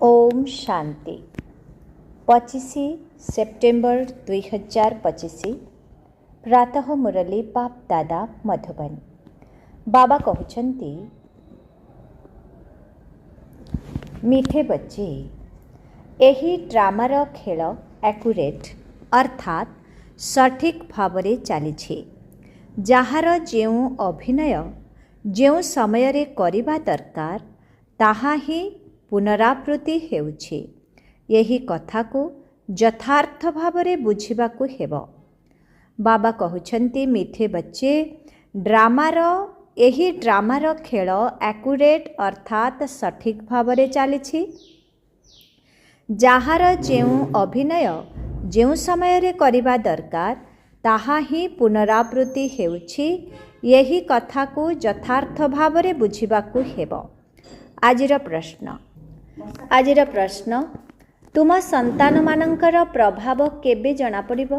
Om Shanti 25 September 2025 प्रातः मुरली बाप दादा मधुबन। बाबा कहते मीठे बच्चे यही ड्रामार खेल एक्यूरेट अर्थात सठिक भावरे चली जार जो अभिनय जो समय करिबा दरकार ताहा ही पुनरावृत्ति हेउछि। यही कथा को यथार्थ भावरे बुझिबाकु हेब। बाबा कहउछन्ति मीठे बच्चे यही ड्रामार खेल एक्यूरेट अर्थात सठिक भावरे चली जार जो अभिनय जो समय करिबा दरकार ताहा ही पुनरावृत्ति हेउछि। यही कथा को यथार्थ भावरे बुझिबाकु हेब। आजिर प्रश्न तुम संतान मानकर प्रभाव केबे जना पड़िबो?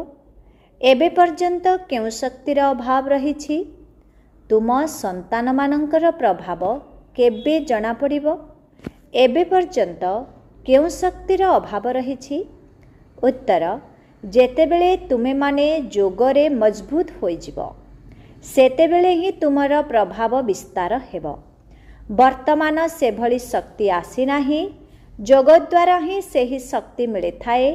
एबे पर्यंत केउ शक्तिर अभाव रहिछि? तुम संतान मानकर प्रभाव केबे जना पड़िबो? एबे पर्यंत केउ शक्तिर अभाव रहिछि? उत्तर जेतेबेले तुमे माने जोगरे मजबूत होइजिबो सेतेबेले ही तुमर प्रभाव विस्तार हेबो। वर्तमान से भली शक्ति आसी नाही। जोग द्वारा ही सेही शक्ति मिले थाए।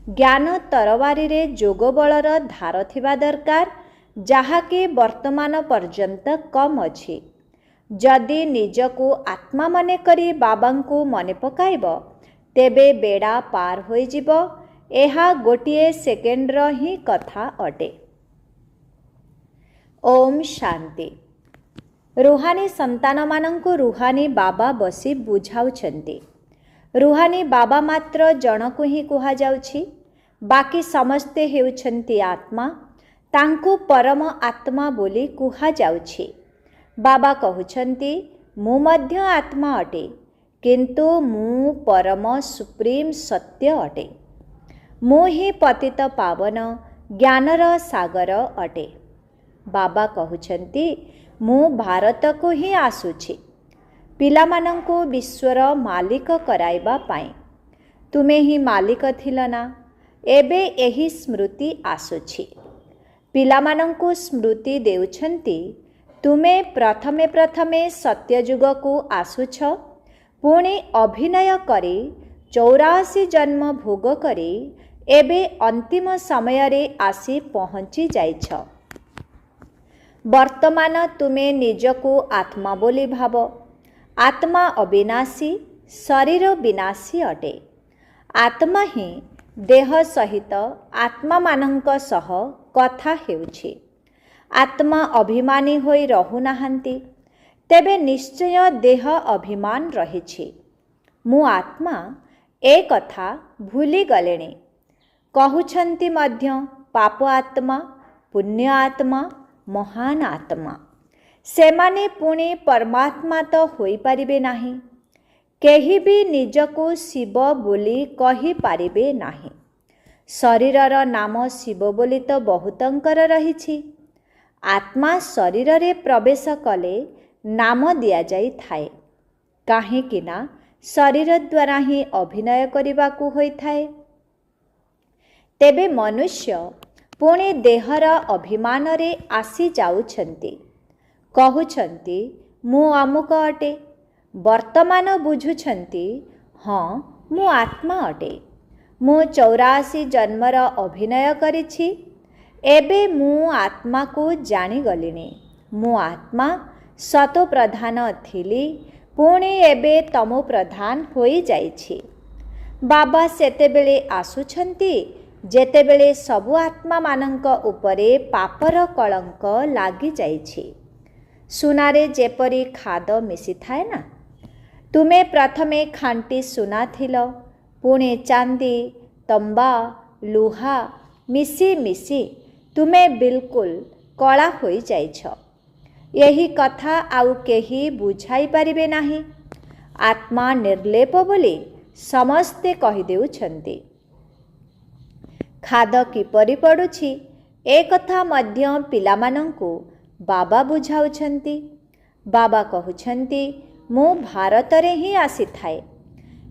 ज्ञान तरवारी रे जोग बलर धार थिबा दरकार जहाँकि वर्तमान पर्यंत कम अछि। जदि निजको आत्मा मने करी बाबांकु मने पकाइब तेबे बेड़ा पार होई जिवो। एहा गोटिए सेकेंडर ही कथा अटे। ओम शांति। रुहानी संतान मानंकु रुहानी बाबा बसी बुझाउछन्ति। रुहानी बाबा मात्र जनकु ही कुहा जाउछि। बाकी समस्ते हेउछन्ति आत्मा। तांकु परम आत्मा बोली कुहा जाउछि। बाबा कहउछन्ति मु मध्य आत्मा अटे किंतु मु परम सुप्रीम सत्य अटे। मु ही पतित पावन ज्ञानर सागर अटे। बाबा कहउछन्ति मु भारत को ही आसुछि पिलामानंकु विश्वर मालिक कराइबा पाई। तुमे ही मालिक थिल ना। एबे एही स्मृति आसुछि। पिलामानंकु स्मृति देउछन्ति तुमे प्रथमे सत्ययुग को आसुछ पुणी अभिनय करी 84 जन्म भोग करी एबे अंतिम समय रे आसी पहुँची जाइछ। वर्तमान तुमे निजको आत्मा बोली भाव। आत्मा अविनाशी शरीर विनाशी अटे। आत्मा ही देह सहित आत्मा मानंक सह कथा हेउछि। आत्मा अभिमानी होई रहु नाहंती तेबे निश्चय देह अभिमान रहिछि। मु आत्मा ए कथा भूली गलेणी। कहउछन्ति मध्य पाप आत्मा पुण्य आत्मा महान आत्मा सेमाने पुणी परमात्मा तो होई पारिबे नाही। केही भी निजको शिव बोली कही पारिबे नाही। शरीरर नाम शिव बोली तो बहुतंकर रहिछि। आत्मा शरीर रे प्रवेश कले नाम दिया जाई थाए काहेकि ना शरीर द्वारा ही अभिनय करिबाकू होई थाए। तेबे मनुष्य पुणे देहर अभिमान रे आसी जाउछन्ति। कहउछन्ति मु अमुक अटे। वर्तमान बुझुछन्ति हाँ मु आत्मा अटे। मु 84 जन्मर अभिनय करिछि। एबे मु आत्मा को जानी गलिनी। मु आत्मा सतो प्रधान थिली पुणे एबे तमो प्रधान होई जाइछि। बाबा सेतेबेले आसुछन्ति जेतेबेले सबु आत्मा मानंक उपरे पापर कलंक लागी जाइछि। सुनारे जेपरी खाद मिसी थाए ना। तुमे प्रथमे खांटी सुना थिल पुणे चांदी तंबा लुहा मिसी मिसी तुमे बिल्कुल कला होई जाइछ। यही कथा आउ केही बुझाई पारिबे नाही। आत्मा निर्लेप बोली समस्ते कहि देउछन्ति। खाद किपरि पड़ुछि ए कथा मध्य पिलामानंकु बाबा बुझाउछन्ति। बाबा कहउछन्ति मु भारत रे ही आसी थाए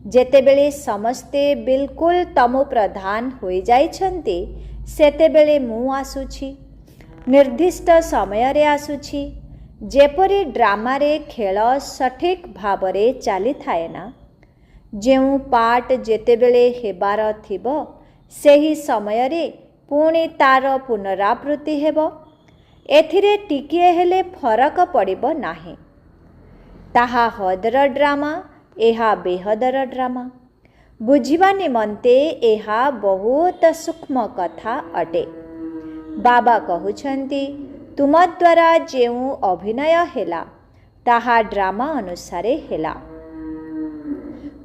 ଯେତେବେଳେ ସମସ୍ତେ ବିଲକୁଲ ତମୋ ପ୍ରଧାନ ହୋଇଯାଇଛନ୍ତି, ସେତେବେଳେ ମୁଁ ଆସୁଛି। ନିର୍ଦ୍ଦିଷ୍ଟ ସମୟରେ ଆସୁଛି। ଯେପରି ଡ୍ରାମାରେ ଖେଳ ସଠିକ୍ ଭାବରେ ଚାଲିଥାଏ ନା, ଯେଉଁ ପାର୍ଟ ଯେତେବେଳେ ହେବାର ଥିବ ସେହି ସମୟରେ ପୁଣି ତାର ପୁନରାବୃତ୍ତି ହେବ। ଏଥିରେ ଟିକିଏ ହେଲେ ଫରକ ପଡ଼ିବ ନାହିଁ। ତାହା ହଦର ଡ୍ରାମା, ଏହା ବେହଦର ଡ୍ରାମା। ବୁଝିବା ନିମନ୍ତେ ଏହା ବହୁତ ସୂକ୍ଷ୍ମ କଥା ଅଟେ। ବାବା କହୁଛନ୍ତି, ତୁମ ଦ୍ୱାରା ଯେଉଁ ଅଭିନୟ ହେଲା ତାହା ଡ୍ରାମା ଅନୁସାରେ ହେଲା।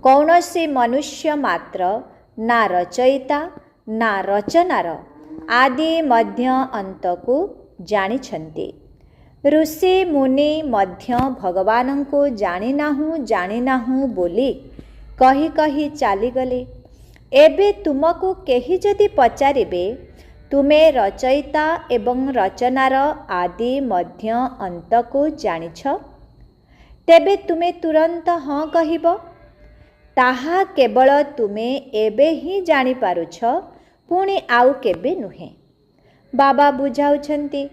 କୌଣସି ମନୁଷ୍ୟ ମାତ୍ର ନା ରଚୟିତା ନା ରଚନାର ଆଦି ମଧ୍ୟ ଅନ୍ତକୁ ଜାଣିଛନ୍ତି। ଋଷି ମୁନି ମଧ୍ୟ ଭଗବାନଙ୍କୁ ଜାଣିନାହୁଁ ବୋଲି କହି କହି ଚାଲିଗଲେ। ଏବେ ତୁମକୁ କେହି ଯଦି ପଚାରିବେ, ତୁମେ ରଚୟିତା ଏବଂ ରଚନାର ଆଦି ମଧ୍ୟ ଅନ୍ତକୁ ଜାଣିଛ? ତେବେ ତୁମେ ତୁରନ୍ତ ହଁ କହିବ। ତାହା କେବଳ ତୁମେ ଏବେ ହିଁ ଜାଣିପାରୁଛ, ପୁଣି ଆଉ କେବେ ନୁହେଁ। ବାବା ବୁଝାଉଛନ୍ତି,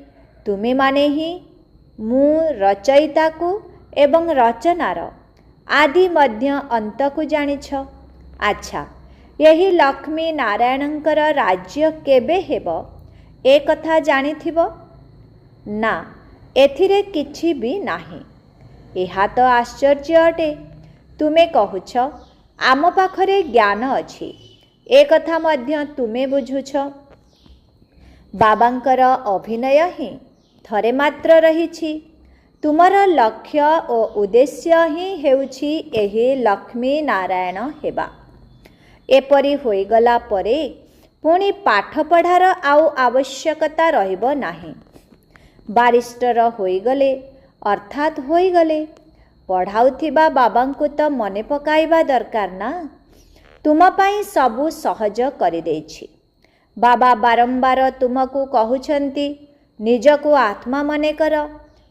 ତୁମେମାନେ ହିଁ ମୁଁ ରଚୟିତାକୁ ଏବଂ ରଚନାର ଆଦି ମଧ୍ୟ ଅନ୍ତକୁ ଜାଣିଛ। ଆଚ୍ଛା, ଏହି ଲକ୍ଷ୍ମୀ ନାରାୟଣଙ୍କର ରାଜ୍ୟ କେବେ ହେବ ଏ କଥା ଜାଣିଥିବ? ନା, ଏଥିରେ କିଛି ବି ନାହିଁ। ଏହା ତ ଆଶ୍ଚର୍ଯ୍ୟ ଅଟେ। ତୁମେ କହୁଛ ଆମ ପାଖରେ ଜ୍ଞାନ ଅଛି, ଏ କଥା ମଧ୍ୟ ତୁମେ ବୁଝୁଛ। ବାବାଙ୍କର ଅଭିନୟ ହିଁ ଥରେ ମାତ୍ର ରହିଛି। ତୁମର ଲକ୍ଷ୍ୟ ଓ ଉଦ୍ଦେଶ୍ୟ ହିଁ ହେଉଛି ଏହି ଲକ୍ଷ୍ମୀ ନାରାୟଣ ହେବା। ଏପରି ହୋଇଗଲା ପରେ ପୁଣି ପାଠପଢ଼ାର ଆଉ ଆବଶ୍ୟକତା ରହିବ ନାହିଁ। ବାରିଷ୍ଟର ହୋଇଗଲେ ଅର୍ଥାତ୍ ହୋଇଗଲେ। ପଢ଼ାଉଥିବା ବାବାଙ୍କୁ ତ ମନେ ପକାଇବା ଦରକାର ନା। ତୁମ ପାଇଁ ସବୁ ସହଜ କରିଦେଇଛି। ବାବା ବାରମ୍ବାର ତୁମକୁ କହୁଛନ୍ତି, ନିଜକୁ ଆତ୍ମା ମନେକର।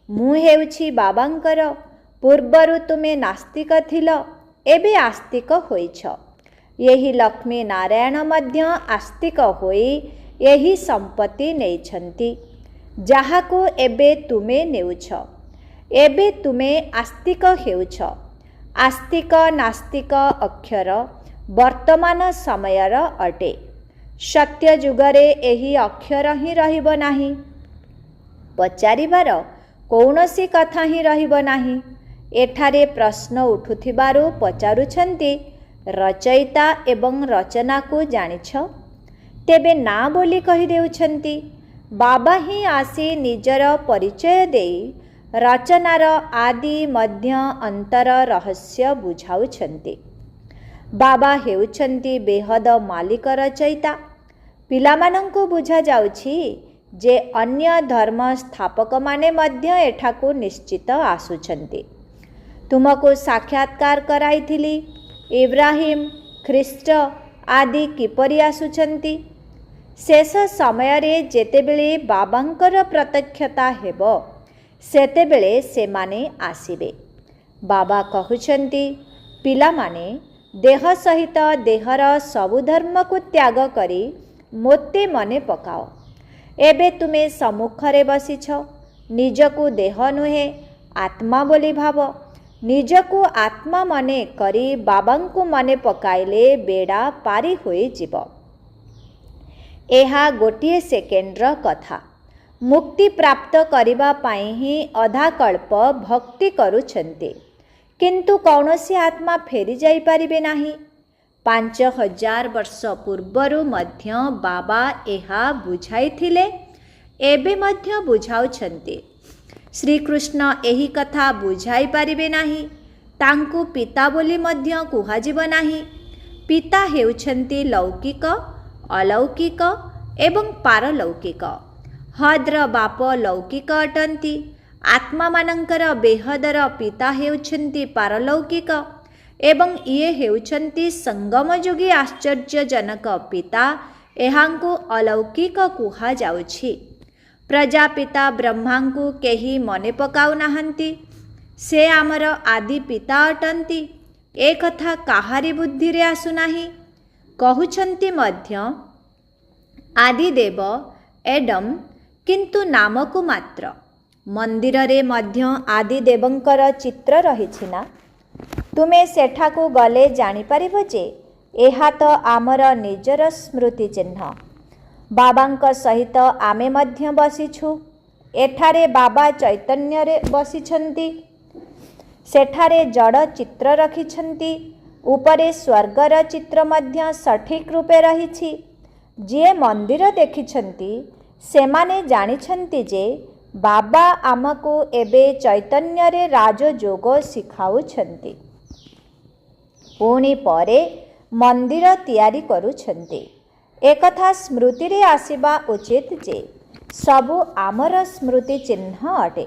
ମୁଁ ହେଉଛି ବାବାଙ୍କର। ପୂର୍ବରୁ ତୁମେ ନାସ୍ତିକ ଥିଲ, ଏବେ ଆସ୍ତିକ ହୋଇଛ। ଏହି ଲକ୍ଷ୍ମୀ ନାରାୟଣ ମଧ୍ୟ ଆସ୍ତିକ ହୋଇ ଏହି ସମ୍ପତ୍ତି ନେଇଛନ୍ତି, ଯାହାକୁ ଏବେ ତୁମେ ନେଉଛ। ଏବେ ତୁମେ ଆସ୍ତିକ ହେଉଛ। ଆସ୍ତିକ ନାସ୍ତିକ ଅକ୍ଷର ବର୍ତ୍ତମାନ ସମୟର ଅଟେ। ସତ୍ୟ ଯୁଗରେ ଏହି ଅକ୍ଷର ହିଁ ରହିବ ନାହିଁ। ପଚାରିବାର କୌଣସି କଥା ହିଁ ରହିବ ନାହିଁ। ଏଠାରେ ପ୍ରଶ୍ନ ଉଠୁଥିବାରୁ ପଚାରୁଛନ୍ତି, ରଚୟିତା ଏବଂ ରଚନାକୁ ଜାଣିଛ? ତେବେ ନା ବୋଲି କହିଦେଉଛନ୍ତି। ବାବା ହିଁ ଆସି ନିଜର ପରିଚୟ ଦେଇ ରଚନାର ଆଦି ମଧ୍ୟ ଅନ୍ତର ରହସ୍ୟ ବୁଝାଉଛନ୍ତି। ବାବା ହେଉଛନ୍ତି ବେହଦ ମାଲିକ ରଚୟିତା। ପିଲାମାନଙ୍କୁ ବୁଝାଯାଉଛି ଯେ ଅନ୍ୟ ଧର୍ମ ସ୍ଥାପକମାନେ ମଧ୍ୟ ଏଠାକୁ ନିଶ୍ଚିତ ଆସୁଛନ୍ତି। ତୁମକୁ ସାକ୍ଷାତକାର କରାଇଥିଲି। ଇବ୍ରାହିମ, ଖ୍ରୀଷ୍ଟ ଆଦି କିପରି ଆସୁଛନ୍ତି? ଶେଷ ସମୟରେ ଯେତେବେଳେ ବାବାଙ୍କର ପ୍ରତ୍ୟକ୍ଷତା ହେବ, ସେତେବେଳେ ସେମାନେ ଆସିବେ। ବାବା କହୁଛନ୍ତି, ପିଲାମାନେ ଦେହ ସହିତ ଦେହର ସବୁ ଧର୍ମକୁ ତ୍ୟାଗ କରି ମୋତେ ମନେ ପକାଅ। ଏବେ ତୁମେ ସମ୍ମୁଖରେ ବସିଛ। ନିଜକୁ ଦେହ ନୁହେଁ ଆତ୍ମା ବୋଲି ଭାବ। ନିଜକୁ ଆତ୍ମା ମନେ କରି ବାବାଙ୍କୁ ମନେ ପକାଇଲେ ବେଡ଼ା ପାରି ହୋଇଯିବ। ଏହା ଗୋଟିଏ ସେକେଣ୍ଡର କଥା। ମୁକ୍ତି ପ୍ରାପ୍ତ କରିବା ପାଇଁ ହିଁ ଅଧାକଳ୍ପ ଭକ୍ତି କରୁଛନ୍ତି, କିନ୍ତୁ କୌଣସି ଆତ୍ମା ଫେରି ଯାଇପାରିବେ ନାହିଁ। 5000 ବର୍ଷ ପୂର୍ବରୁ ମଧ୍ୟ ବାବା ଏହା ବୁଝାଇଥିଲେ, ଏବେ ମଧ୍ୟ ବୁଝାଉଛନ୍ତି। ଶ୍ରୀକୃଷ୍ଣ ଏହି କଥା ବୁଝାଇ ପାରିବେ ନାହିଁ। ତାଙ୍କୁ ପିତା ବୋଲି ମଧ୍ୟ କୁହାଯିବ ନାହିଁ। ପିତା ହେଉଛନ୍ତି ଲୌକିକ, ଅଲୌକିକ ଏବଂ ପାରଲୌକିକ। ହଦ୍ର ବାପ ଲୌକିକ ଅଟନ୍ତି। ଆତ୍ମାମାନଙ୍କର ବେହଦର ପିତା ହେଉଛନ୍ତି ପାରଲୌକିକ ଏବଂ ଇଏ ହେଉଛନ୍ତି ସଙ୍ଗମଯୋଗୀ ଆଶ୍ଚର୍ଯ୍ୟଜନକ ପିତା। ଏହାଙ୍କୁ ଅଲୌକିକ କୁହାଯାଉଛି। ପ୍ରଜାପିତା ବ୍ରହ୍ମାଙ୍କୁ କେହି ମନେ ପକାଉନାହାନ୍ତି। ସେ ଆମର ଆଦି ପିତା ଅଟନ୍ତି। ଏ କଥା କାହାରି ବୁଦ୍ଧିରେ ଆସୁନାହିଁ। କହୁଛନ୍ତି ମଧ୍ୟ ଆଦିଦେବ ଏଡମ୍, କିନ୍ତୁ ନାମକୁ ମାତ୍ର। ମନ୍ଦିରରେ ମଧ୍ୟ ଆଦିଦେବଙ୍କର ଚିତ୍ର ରହିଛି ନା? ତୁମେ ସେଠାକୁ ଗଲେ ଜାଣିପାରିବ ଯେ ଏହା ତ ଆମର ନିଜର ସ୍ମୃତି ଚିହ୍ନ। ବାବାଙ୍କ ସହିତ ଆମେ ମଧ୍ୟ ବସିଛୁ। ଏଠାରେ ବାବା ଚୈତନ୍ୟରେ ବସିଛନ୍ତି। ସେଠାରେ ଜଡ଼ ଚିତ୍ର ରଖିଛନ୍ତି। ଉପରେ ସ୍ୱର୍ଗର ଚିତ୍ର ମଧ୍ୟ ସଠିକ୍ ରୂପେ ରହିଛି। ଯିଏ ମନ୍ଦିର ଦେଖିଛନ୍ତି ସେମାନେ ଜାଣିଛନ୍ତି ଯେ ବାବା ଆମକୁ ଏବେ ଚୈତନ୍ୟରେ ରାଜଯୋଗ ଶିଖାଉଛନ୍ତି। ପୁଣି ପରେ ମନ୍ଦିର ତିଆରି କରୁଛନ୍ତି। ଏକଥା ସ୍ମୃତିରେ ଆସିବା ଉଚିତ ଯେ ସବୁ ଆମର ସ୍ମୃତି ଚିହ୍ନ ଅଟେ।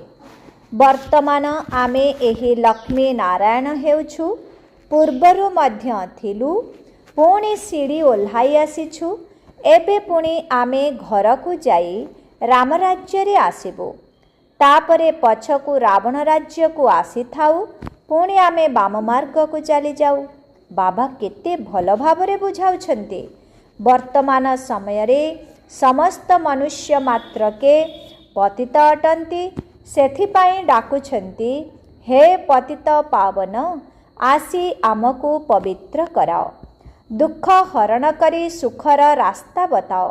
ବର୍ତ୍ତମାନ ଆମେ ଏହି ଲକ୍ଷ୍ମୀ ନାରାୟଣ ହେଉଛୁ। ପୂର୍ବରୁ ମଧ୍ୟ ଥିଲୁ। ପୁଣି ସିଡ଼ି ଓହ୍ଲାଇ ଆସିଛୁ। ଏବେ ପୁଣି ଆମେ ଘରକୁ ଯାଇ ରାମରାଜ୍ୟରେ ଆସିବୁ। ତାପରେ ପଛକୁ ରାବଣ ରାଜ୍ୟକୁ ଆସିଥାଉ। ପୁଣି ଆମେ ବାମ ମାର୍ଗକୁ ଚାଲିଯାଉ। ବାବା କେତେ ଭଲ ଭାବରେ ବୁଝାଉଛନ୍ତି। ବର୍ତ୍ତମାନ ସମୟରେ ସମସ୍ତ ମନୁଷ୍ୟ ମାତ୍ରକେ ପତିତ ଅଟନ୍ତି। ସେଥିପାଇଁ ଡାକୁଛନ୍ତି, ହେ ପତିତ ପାବନ, ଆସି ଆମକୁ ପବିତ୍ର କରାଅ। ଦୁଃଖ ହରଣ କରି ସୁଖର ରାସ୍ତା ବତାଅ।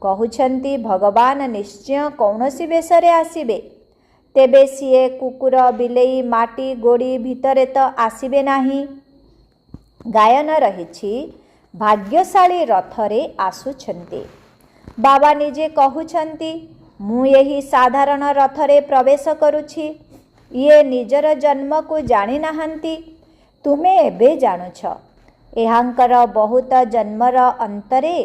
କହୁଛନ୍ତି ଭଗବାନ ନିଶ୍ଚୟ କୌଣସି ବେଶରେ ଆସିବେ। ତେବେ ସିଏ କୁକୁର, ବିଲେଇ, ମାଟି ଗୋଡ଼ି ଭିତରେ ତ ଆସିବେ ନାହିଁ। ଗାୟନ ରହିଛି, ଭାଗ୍ୟଶାଳୀ ରଥରେ ଆସୁଛନ୍ତି। ବାବା ନିଜେ କହୁଛନ୍ତି, ମୁଁ ଏହି ସାଧାରଣ ରଥରେ ପ୍ରବେଶ କରୁଛି। ଇଏ ନିଜର ଜନ୍ମକୁ ଜାଣିନାହାନ୍ତି। ତୁମେ ଏବେ ଜାଣୁଛ। ଏହାଙ୍କର ବହୁତ ଜନ୍ମର ଅନ୍ତରେ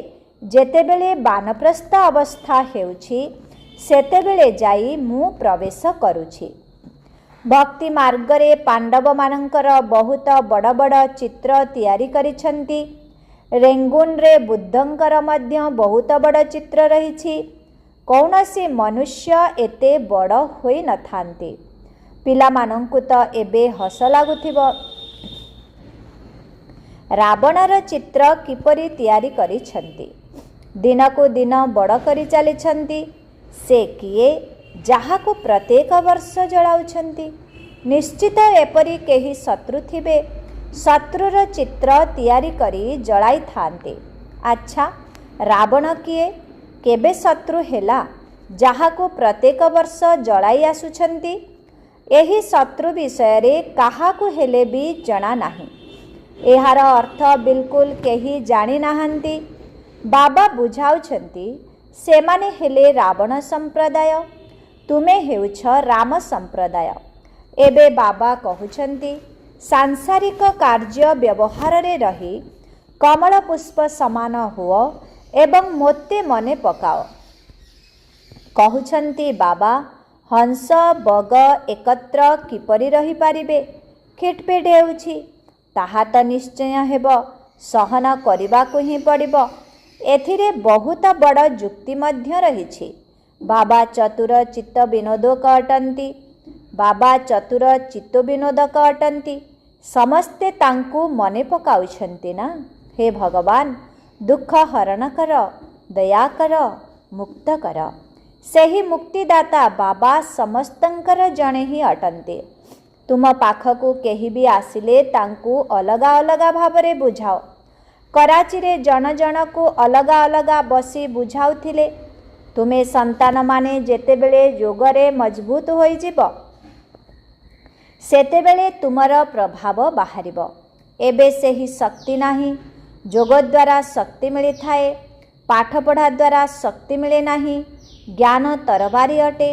ଯେତେବେଳେ ବାନପ୍ରସ୍ଥ ଅବସ୍ଥା ହେଉଛି ସେତେବେଳେ ଯାଇ ମୁଁ ପ୍ରବେଶ କରୁଛି। ଭକ୍ତି ମାର୍ଗରେ ପାଣ୍ଡବମାନଙ୍କର ବହୁତ ବଡ଼ ବଡ଼ ଚିତ୍ର ତିଆରି କରିଛନ୍ତି। ରେଙ୍ଗୁନରେ ବୁଦ୍ଧଙ୍କର ମଧ୍ୟ ବହୁତ ବଡ଼ ଚିତ୍ର ରହିଛି। କୌଣସି ମନୁଷ୍ୟ ଏତେ ବଡ଼ ହୋଇନଥାନ୍ତି। ପିଲାମାନଙ୍କୁ ତ ଏବେ ହସ ଲାଗୁଥିବ। ରାବଣର ଚିତ୍ର କିପରି ତିଆରି କରିଛନ୍ତି। ଦିନକୁ ଦିନ ବଡ଼ କରି ଚାଲିଛନ୍ତି। ସେ କିଏ ଯାହାକୁ ପ୍ରତ୍ୟେକ ବର୍ଷ ଜଳାଉଛନ୍ତି? ନିଶ୍ଚିତ ଏପରି କେହି ଶତ୍ରୁ ଥିବେ। ଶତ୍ରୁର ଚିତ୍ର ତିଆରି କରି ଜଳାଇଥାନ୍ତି। ଆଚ୍ଛା, ରାବଣ କିଏ? କେବେ ଶତ୍ରୁ ହେଲା ଯାହାକୁ ପ୍ରତ୍ୟେକ ବର୍ଷ ଜଳାଇ ଆସୁଛନ୍ତି? ଏହି ଶତ୍ରୁ ବିଷୟରେ କାହାକୁ ହେଲେ ବି ଜଣା ନାହିଁ। ଏହାର ଅର୍ଥ ବିଲକୁଲ କେହି ଜାଣିନାହାନ୍ତି। ବାବା ବୁଝାଉଛନ୍ତି, ସେମାନେ ହେଲେ ରାବଣ ସମ୍ପ୍ରଦାୟ। ତୁମେ ହେଉଛ ରାମ ସମ୍ପ୍ରଦାୟ। ଏବେ ବାବା କହୁଛନ୍ତି, ସାଂସାରିକ କାର୍ଯ୍ୟ ବ୍ୟବହାରରେ ରହି କମଳ ପୁଷ୍ପ ସମାନ ହୁଅ ଏବଂ ମୋତେ ମନେ ପକାଅ। କହୁଛନ୍ତି ବାବା, ହଂସ ବଗ ଏକତ୍ର କିପରି ରହିପାରିବେ? ଖିଟପିଟ ହେଉଛି। ତାହା ତ ନିଶ୍ଚୟ ହେବ। ସହନ କରିବାକୁ ହିଁ ପଡ଼ିବ। ଏଥିରେ ବହୁତ ବଡ଼ ଯୁକ୍ତି ମଧ୍ୟ ରହିଛି। ବାବା ଚତୁର ଚିତ୍ତ ବିନୋଦକ ଅଟନ୍ତି। ବାବା ଚତୁର ଚିତ୍ତ ବିନୋଦକ ଅଟନ୍ତି। ସମସ୍ତେ ତାଙ୍କୁ ମନେ ପକାଉଛନ୍ତି ନା, ହେ ଭଗବାନ, ଦୁଃଖ ହରଣ କର, ଦୟା କର, ମୁକ୍ତ କର। ସେହି ମୁକ୍ତିଦାତା ବାବା ସମସ୍ତଙ୍କର ଜଣେ ହିଁ ଅଟନ୍ତି। ତୁମ ପାଖକୁ କେହି ବି ଆସିଲେ ତାଙ୍କୁ ଅଲଗା ଅଲଗା ଭାବରେ ବୁଝାଅ। କରାଚିରେ ଜଣ ଜଣକୁ ଅଲଗା ଅଲଗା ବସି ବୁଝାଉଥିଲେ। ତୁମେ ସନ୍ତାନମାନେ ଯେତେବେଳେ ଯୋଗରେ ମଜବୁତ ହୋଇଯିବ ସେତେବେଳେ ତୁମର ପ୍ରଭାବ ବାହାରିବ। ଏବେ ସେହି ଶକ୍ତି ନାହିଁ। ଯୋଗ ଦ୍ୱାରା ଶକ୍ତି ମିଳିଥାଏ। ପାଠପଢ଼ା ଦ୍ୱାରା ଶକ୍ତି ମିଳେ ନାହିଁ। ଜ୍ଞାନ ତରବାରୀ ଅଟେ।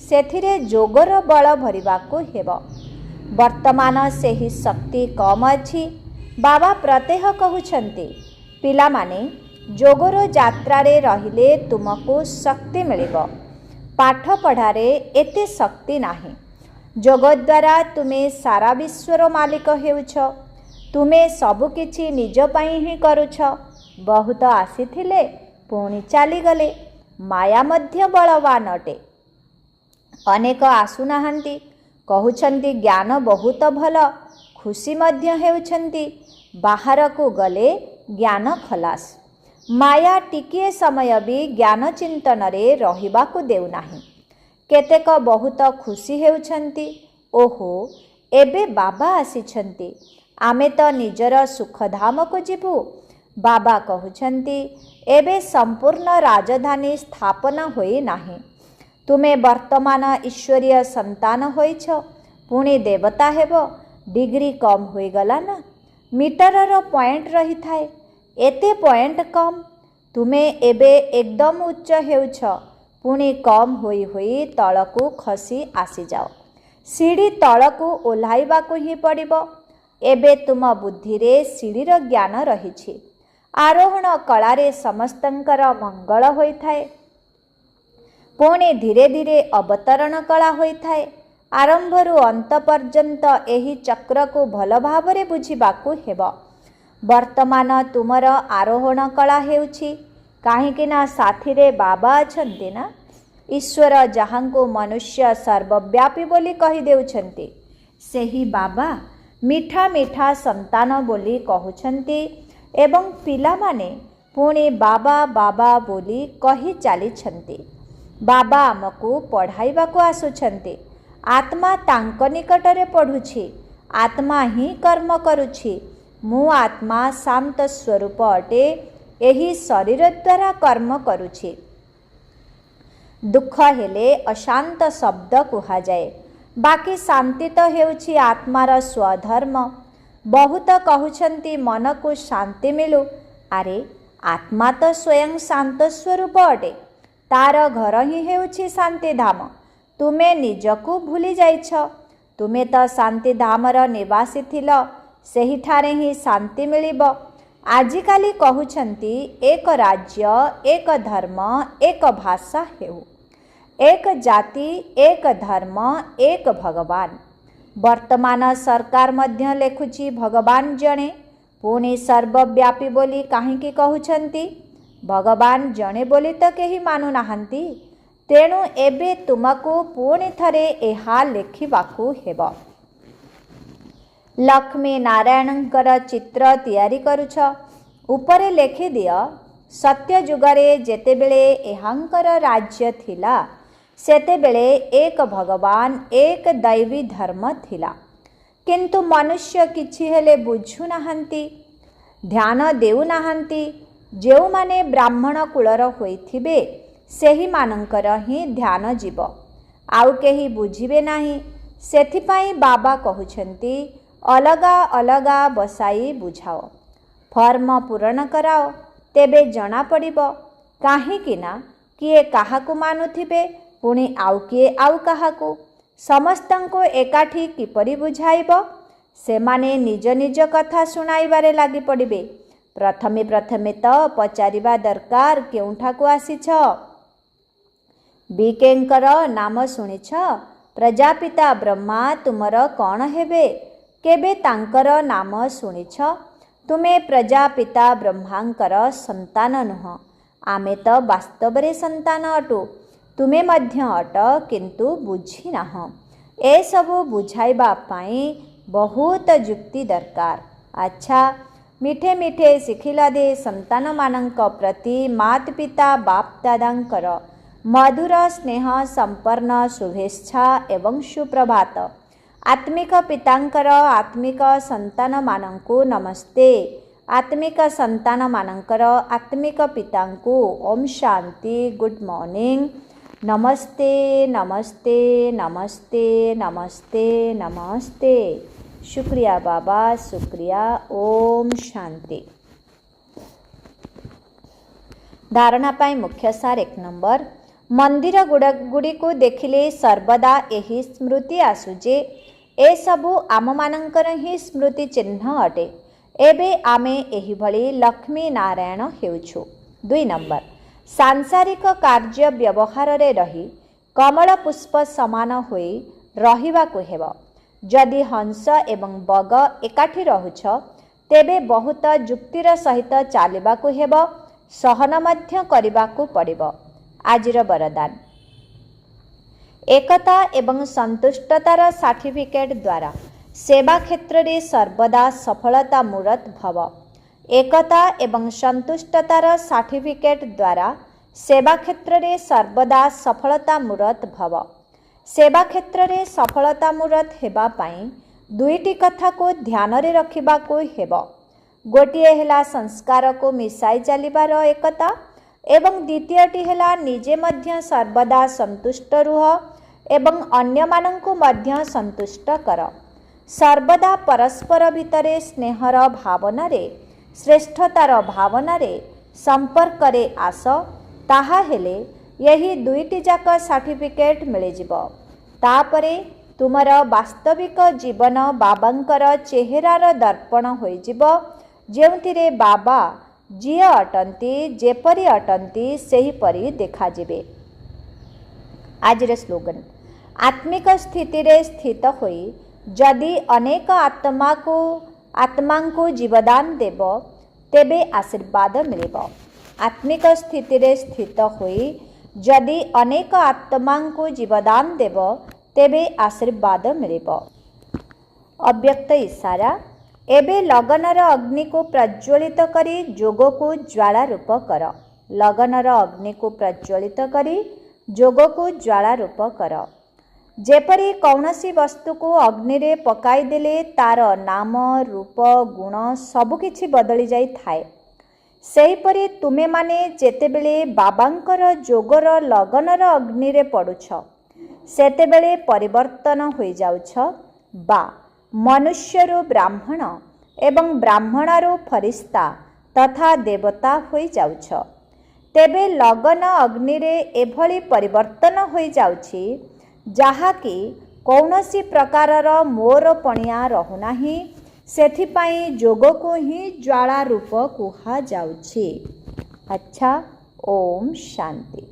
ସେଥିରେ ଯୋଗର ବଳ ଭରିବାକୁ ହେବ। ବର୍ତ୍ତମାନ ସେହି ଶକ୍ତି କମ୍ ଅଛି। ବାବା ପ୍ରତ୍ୟହ କହୁଛନ୍ତି, ପିଲାମାନେ, ଯୋଗର ଯାତ୍ରାରେ ରହିଲେ ତୁମକୁ ଶକ୍ତି ମିଳିବ। ପାଠପଢ଼ାରେ ଏତେ ଶକ୍ତି ନାହିଁ। ଯୋଗ ଦ୍ୱାରା ତୁମେ ସାରା ବିଶ୍ୱର ମାଲିକ ହେଉଛ। ତୁମେ ସବୁକିଛି ନିଜ ପାଇଁ ହିଁ କରୁଛ। ବହୁତ ଆସିଥିଲେ ପୁଣି ଚାଲିଗଲେ। ମାୟା ମଧ୍ୟ ବଳବାନ ଅଟେ। ଅନେକ ଆସୁନାହାନ୍ତି। କହୁଛନ୍ତି ଜ୍ଞାନ ବହୁତ ଭଲ, ଖୁସି ମଧ୍ୟ ହେଉଛନ୍ତି। ବାହାରକୁ ଗଲେ ଜ୍ଞାନ ଖଲାସ। ମାୟା ଟିକିଏ ସମୟ ବି ଜ୍ଞାନ ଚିନ୍ତନରେ ରହିବାକୁ ଦେଉନାହିଁ। କେତେକ ବହୁତ ଖୁସି ହେଉଛନ୍ତି, ଓହୋ ଏବେ ବାବା ଆସିଛନ୍ତି, ଆମେ ତ ନିଜର ସୁଖଧାମକୁ ଯିବୁ। ବାବା କହୁଛନ୍ତି, ଏବେ ସମ୍ପୂର୍ଣ୍ଣ ରାଜଧାନୀ ସ୍ଥାପନ ହୋଇନାହିଁ। ତୁମେ ବର୍ତ୍ତମାନ ଈଶ୍ୱରୀୟ ସନ୍ତାନ ହୋଇଛ, ପୁଣି ଦେବତା ହେବ। ଡିଗ୍ରୀ କମ୍ ହୋଇଗଲା ନା? ମିଟରର ପଏଣ୍ଟ ରହିଥାଏ, ଏତେ ପଏଣ୍ଟ କମ୍। ତୁମେ ଏବେ ଏକଦମ ଉଚ୍ଚ ହେଉଛ, ପୁଣି କମ୍ ହୋଇ ହୋଇ ତଳକୁ ଖସି ଆସିଯାଅ। ସିଡ଼ି ତଳକୁ ଓହ୍ଲାଇବାକୁ ହିଁ ପଡ଼ିବ। ଏବେ ତୁମ ବୁଦ୍ଧିରେ ସିଡ଼ିର ଜ୍ଞାନ ରହିଛି। ଆରୋହଣ କଳାରେ ସମସ୍ତଙ୍କର ମଙ୍ଗଳ ହୋଇଥାଏ, ପୁଣି ଧୀରେ ଧୀରେ ଅବତରଣ କଳା ହୋଇଥାଏ। ଆରମ୍ଭରୁ ଅନ୍ତ ପର୍ଯ୍ୟନ୍ତ ଏହି ଚକ୍ରକୁ ଭଲ ଭାବରେ ବୁଝିବାକୁ ହେବ। ବର୍ତ୍ତମାନ ତୁମର ଆରୋହଣ କଳା ହେଉଛି, କାହିଁକି ନା ସାଥିରେ ବାବା ଅଛନ୍ତି ନା। ଈଶ୍ୱର ଯାହାଙ୍କୁ ମନୁଷ୍ୟ ସର୍ବବ୍ୟାପୀ ବୋଲି କହିଦେଉଛନ୍ତି, ସେହି ବାବା ମିଠା ମିଠା ସନ୍ତାନ ବୋଲି କହୁଛନ୍ତି ଏବଂ ପିଲାମାନେ ପୁଣି ବାବା ବାବା ବୋଲି କହି ଚାଲିଛନ୍ତି। ବାବା ଆମକୁ ପଢ଼ାଇବାକୁ ଆସୁଛନ୍ତି। ଆତ୍ମା ତାଙ୍କ ନିକଟରେ ପଢ଼ୁଛି। ଆତ୍ମା ହିଁ କର୍ମ କରୁଛି। ମୁଁ ଆତ୍ମା ଶାନ୍ତ ସ୍ୱରୂପ ଅଟେ, ଏହି ଶରୀର ଦ୍ୱାରା କର୍ମ କରୁଛି। ଦୁଃଖ ହେଲେ ଅଶାନ୍ତ ଶବ୍ଦ କୁହାଯାଏ, ବାକି ଶାନ୍ତି ତ ହେଉଛି ଆତ୍ମାର ସ୍ୱଧର୍ମ। ବହୁତ କହୁଛନ୍ତି ମନକୁ ଶାନ୍ତି ମିଳୁ। ଆରେ ଆତ୍ମା ତ ସ୍ୱୟଂ ଶାନ୍ତ ସ୍ୱରୂପ ଅଟେ। ତାର ଘର ହିଁ ହେଉଛି ଶାନ୍ତିଧାମ। ତୁମେ ନିଜକୁ ଭୁଲି ଯାଇଛ। ତୁମେ ତ ଶାନ୍ତିଧାମର ନିବାସୀ ଥିଲ, ସେହିଠାରେ ହିଁ ଶାନ୍ତି ମିଳିବ। ଆଜିକାଲି କହୁଛନ୍ତି ଏକ ରାଜ୍ୟ, ଏକ ଧର୍ମ, ଏକ ଭାଷା ହେଉ, ଏକ ଜାତି, ଏକ ଧର୍ମ, ଏକ ଭଗବାନ। ବର୍ତ୍ତମାନ ସରକାର ମଧ୍ୟ ଲେଖୁଛି ଭଗବାନ ଜଣେ, ପୁଣି ସର୍ବବ୍ୟାପୀ ବୋଲି କାହିଁକି କହୁଛନ୍ତି? ଭଗବାନ ଜଣେ ବୋଲି ତ କେହି ମାନୁନାହାନ୍ତି। ତେଣୁ ଏବେ ତୁମକୁ ପୁଣି ଥରେ ଏହା ଲେଖିବାକୁ ହେବ। ଲକ୍ଷ୍ମୀ ନାରାୟଣଙ୍କର ଚିତ୍ର ତିଆରି କରୁଛ, ଉପରେ ଲେଖିଦିଅ, ସତ୍ୟଯୁଗରେ ଯେତେବେଳେ ଏହାଙ୍କର ରାଜ୍ୟ ଥିଲା, ସେତେବେଳେ ଏକ ଭଗବାନ, ଏକ ଦୈବୀ ଧର୍ମ ଥିଲା। କିନ୍ତୁ ମନୁଷ୍ୟ କିଛି ହେଲେ ବୁଝୁନାହାନ୍ତି, ଧ୍ୟାନ ଦେଉନାହାନ୍ତି। ଯେଉଁମାନେ ବ୍ରାହ୍ମଣ କୁଳର ହୋଇଥିବେ, ସେହିମାନଙ୍କର ହିଁ ଧ୍ୟାନ ଯିବ, ଆଉ କେହି ବୁଝିବେ ନାହିଁ। ସେଥିପାଇଁ ବାବା କହୁଛନ୍ତି, ଅଲଗା ଅଲଗା ବସାଇ ବୁଝାଅ, ଫର୍ମ ପୂରଣ କରାଅ, ତେବେ ଜଣାପଡ଼ିବ। କାହିଁକି ନା କିଏ କାହାକୁ ମାନୁଥିବେ, ପୁଣି ଆଉ କିଏ ଆଉ କାହାକୁ। ସମସ୍ତଙ୍କୁ ଏକାଠି କିପରି ବୁଝାଇବ? ସେମାନେ ନିଜ ନିଜ କଥା ଶୁଣାଇବାରେ ଲାଗି ପଡ଼ିବେ। ପ୍ରଥମେ ପ୍ରଥମେ ତ ପଚାରିବା ଦରକାର, କେଉଁଠାକୁ ଆସିଛ? ବିକେଙ୍କର ନାମ ଶୁଣିଛ? ପ୍ରଜାପିତା ବ୍ରହ୍ମା ତୁମର କ'ଣ ହେବେ? କେବେ ତାଙ୍କର ନାମ ଶୁଣିଛ? ତୁମେ ପ୍ରଜାପିତା ବ୍ରହ୍ମାଙ୍କର ସନ୍ତାନ ନୁହଁ। ଆମେ ତ ବାସ୍ତବରେ ସନ୍ତାନ ଅଟୁ। ତୁମେ ମଧ୍ୟ ଅଟ, କିନ୍ତୁ ବୁଝିନାହଁ। ଏସବୁ ବୁଝାଇବା ପାଇଁ ବହୁତ ଯୁକ୍ତି ଦରକାର। ଆଚ୍ଛା, ମିଠେ ମିଠେ ଶିଖିଲ ଦେ ସନ୍ତାନମାନଙ୍କ ପ୍ରତି ମାତ ପିତା ବାପ ଦାଦାଙ୍କର ମଧୁର ସ୍ନେହ ସମ୍ପନ୍ନ ଶୁଭେଚ୍ଛା ଏବଂ ସୁପ୍ରଭାତ। ଆତ୍ମିକ ପିତାଙ୍କର ଆତ୍ମିକ ସନ୍ତାନମାନଙ୍କୁ ନମସ୍ତେ। ଆତ୍ମିକ ସନ୍ତାନମାନଙ୍କର ଆତ୍ମିକ ପିତାଙ୍କୁ ଓମ୍ ଶାନ୍ତି, ଗୁଡ୍ ମର୍ଣ୍ଣିଂ, ନମସ୍ତେ ନମସ୍ତେ ନମସ୍ତେ ନମସ୍ତେ ନମସ୍ତେ। शुक्रिया बाबा, शुक्रिया। ओम शांति। धारणा पाई मुख्य सार 1 नंबर, मंदिर गुड़ी को देखिले सर्वदा यही स्मृति आसु जे ए सबु आम मानकर ही स्मृति चिन्ह अटे। एबे आमे एही भली लक्ष्मी नारायण हेउछु। 2 नंबर, सांसारिक कार्य व्यवहार रे रही कमल पुष्प समान होई रहिबाकु हेबो। जदि हंस एवं बग एकाठी रहुछ, तेबे बहुत जुक्तिर सहित चालिबाकु हेबो, सहन मध्य करिबाकु पड़िबो। आजिर वरदान, एकता एवं संतुष्टतार सर्टिफिकेट द्वारा सेवा क्षेत्र रे सर्वदा सफलता मूरत भव। एकता एवं संतुष्टतार सर्टिफिकेट द्वारा सेवा क्षेत्र रे सर्वदा सफलता मूरत भव। सेवा क्षेत्र रे सफलता मूरत हेबा पाई दुईटी कथा को ध्यान रे रखिबा को हेबो। गोटिए हेला संस्कार को मिसाई चलिबार एकता एवं द्वितीयटी हेला निजे मध्य सर्वदा संतुष्ट रुह एवं अन्य मानंकु मध्य संतुष्ट कर। सर्वदा परस्पर भितरे स्नेहर भावना रे श्रेष्ठतार भावना रे संपर्क रे आस, ताहा हेले यही दुईटी जाक सर्टिफिकेट मिले जिवो। तापरे तुमर वास्तविक जीवन बाबांकर चेहरार दर्पण होई जिवो, जेउथिरे बाबा जिए अटंती जेपरी अटंती सेही परी देखा जिवे। आजिर स्लोगन, आत्मिक स्थिति रे स्थित होई जदि अनेक आत्मा को जीवदान देव तेबे आशीर्वाद मिलिब। आत्मिक स्थिति रे स्थित होई जदि अनेक आत्मा को जीवदान देव तेबे आशीर्वाद मिलिब। अव्यक्त इशारा, एबे लगनर अग्नि को प्रज्वलित करी जोग को ज्वाला रूप कर। लगनर अग्नि को प्रज्वलित करी जोग को ज्वाला रूप कर। जेपरी कौनसी वस्तु को अग्नि रे पकाई देले तार नाम रूप गुण सबकिछि बदली जाई थाए, सेहीपरि तुमे माने जेतेबेले बाबांकर जोगर लगनर अग्नि रे पड़ुछ सेतेबेले परिवर्तन होई जाउछ बा मनुष्यरु ब्राह्मण एवं ब्राह्मणरु फरिस्ता तथा देवता होई जाउछ। तेबे लगन अग्नि रे एभली परिवर्तन होई जाउछि जाहाकि कौनसी प्रकारर मोर पणिया रहुनाही, सेथिपाई जोग को ही ज्वाला रूप कुहा जाउछि। अच्छा, ओम शांति।